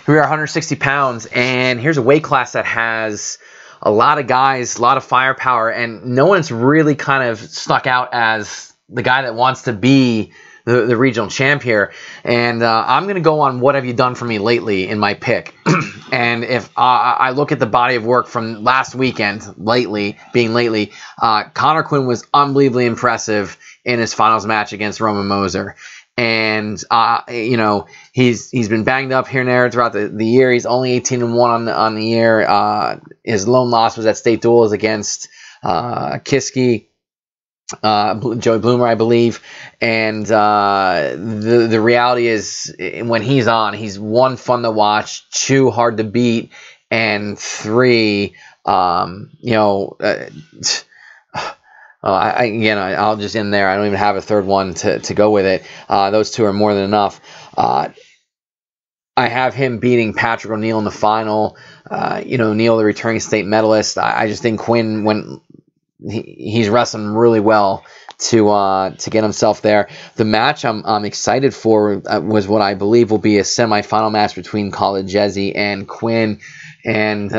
we are 160 pounds, and here's a weight class that has a lot of guys, a lot of firepower, and no one's really kind of stuck out as the guy that wants to be the regional champ here. And I'm going to go on what have you done for me lately in my pick. And if I look at the body of work from last weekend, Connor Quinn was unbelievably impressive in his finals match against Roman Moser. And you know, he's been banged up here and there throughout the year. He's only 18-1 on the year. His lone loss was at state duels against Kiski, Joey Bloomer, I believe. And the reality is, when he's on, he's 1, fun to watch, 2, hard to beat, and 3, you know. I'll just end there. I don't even have a third one to go with it. Those 2 are more than enough. I have him beating Patrick O'Neill in the final. You know, O'Neill, the returning state medalist. I just think Quinn, when he's wrestling really well to get himself there. The match I'm excited for was what I believe will be a semifinal match between Kalajezi and Quinn. And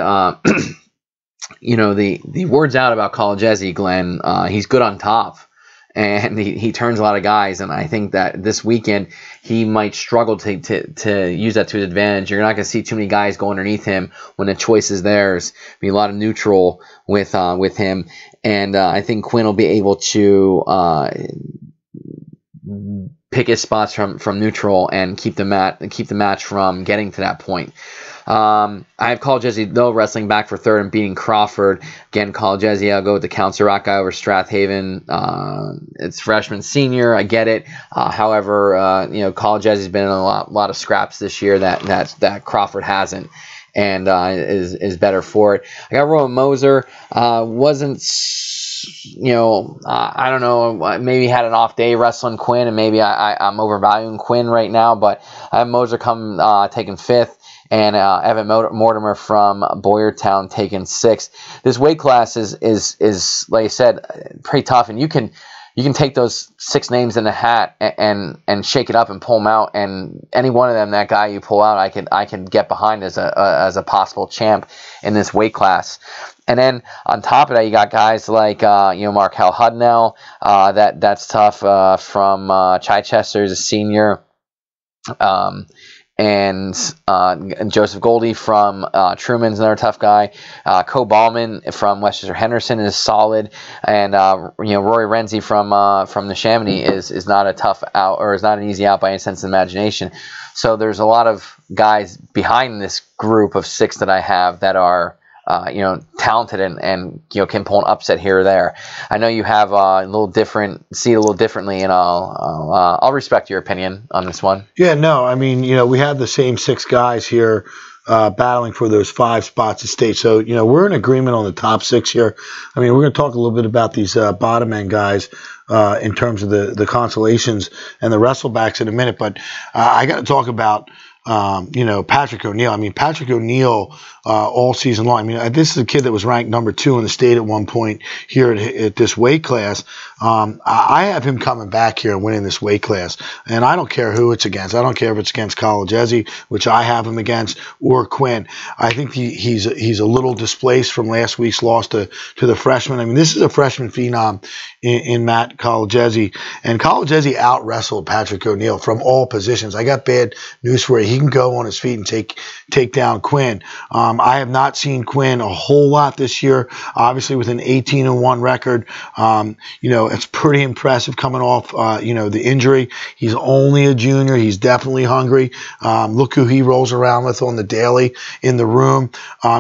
you know, the word's out about Kalajezi, Glenn. He's good on top, and he turns a lot of guys. And I think that this weekend he might struggle to use that to his advantage. You're not going to see too many guys go underneath him when the choice is theirs. Be a lot of neutral with him, and I think Quinn will be able to pick his spots from neutral and keep the match from getting to that point. I have Kalajezi, though, wrestling back for third and beating Crawford. Again, Kalajezi, I'll go with the Count Siraka over Strathaven. It's freshman, senior. I get it. However, you know, Kalajezi's been in a lot of scraps this year that Crawford hasn't, and is better for it. I got Roman Moser. Wasn't, you know, I don't know, maybe had an off day wrestling Quinn, and maybe I'm overvaluing Quinn right now, but I have Moser taking 5th. And Evan Mortimer from Boyertown taking 6th. This weight class is like I said, pretty tough, and you can take those 6 names in the hat and shake it up and pull them out, and any one of them, that guy you pull out, I can get behind as a possible champ in this weight class. And then on top of that, you got guys like Markel Hudnell, that's tough, from Chichester, as a senior. And Joseph Goldie from Truman's another tough guy. Co Ballman from Westchester Henderson is solid, and Rory Renzi from the Chamonix is not a tough out, or is not an easy out by any sense of imagination. So there's a lot of guys behind this group of 6 that I have that are talented and can pull an upset here or there. I know you have see it a little differently, and I'll respect your opinion on this one. Yeah, no, I mean, we have the same 6 guys here battling for those 5 spots at state. So, we're in agreement on the top 6 here. I mean, we're going to talk a little bit about these bottom end guys in terms of the consolations and the wrestlebacks in a minute, but I got to talk about Patrick O'Neill. I mean, Patrick O'Neill all season long. I mean, this is a kid that was ranked number 2 in the state at one point here at this weight class. I have him coming back here and winning this weight class, and I don't care who it's against. I don't care if it's against Kalajezi, which I have him against, or Quinn. I think he's a little displaced from last week's loss to the freshman. I mean, this is a freshman phenom in Matt Kalajezi, and Kalajezi out-wrestled Patrick O'Neill from all positions. I got bad news for you. He can go on his feet and take down Quinn. I have not seen Quinn a whole lot this year. Obviously, with an 18-1 record, it's pretty impressive coming off, the injury. He's only a junior. He's definitely hungry. Look who he rolls around with on the daily in the room.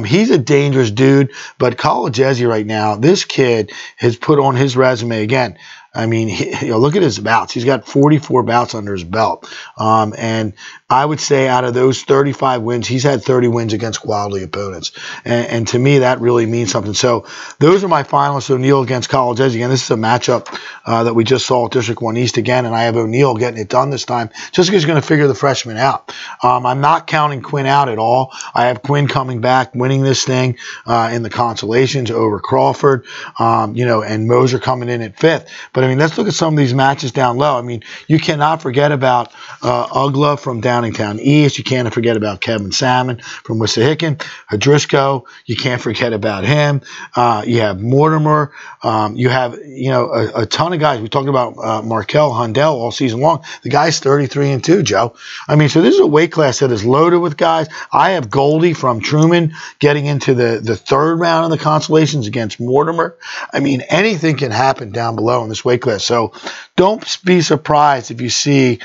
He's a dangerous dude, but Kalajezi right now, this kid has put on his resume again. I mean, look at his bouts. He's got 44 bouts under his belt. And I would say out of those 35 wins, he's had 30 wins against quality opponents. And to me, that really means something. So those are my finalists. O'Neill against Kalajezi. Again, this is a matchup that we just saw at District 1 East again, and I have O'Neill getting it done this time just because he's going to figure the freshman out. I'm not counting Quinn out at all. I have Quinn coming back, winning this thing in the consolations over Crawford, and Moser coming in at 5th. But I mean, let's look at some of these matches down low. I mean, you cannot forget about Ugla from Downingtown East. You can't forget about Kevin Salmon from Wissahickon. Driscoll, you can't forget about him. You have Mortimer. You have, a ton of guys. We talked about Markel Hundell all season long. The guy's 33-2, Joe. I mean, so this is a weight class that is loaded with guys. I have Goldie from Truman getting into the third round of the consolations against Mortimer. I mean, anything can happen down below in this weight class. So don't be surprised if you see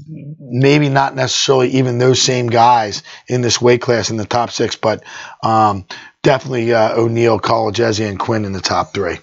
maybe not necessarily even those same guys in this weight class in the top 6, but definitely O'Neill, Collegesia, and Quinn in the top 3.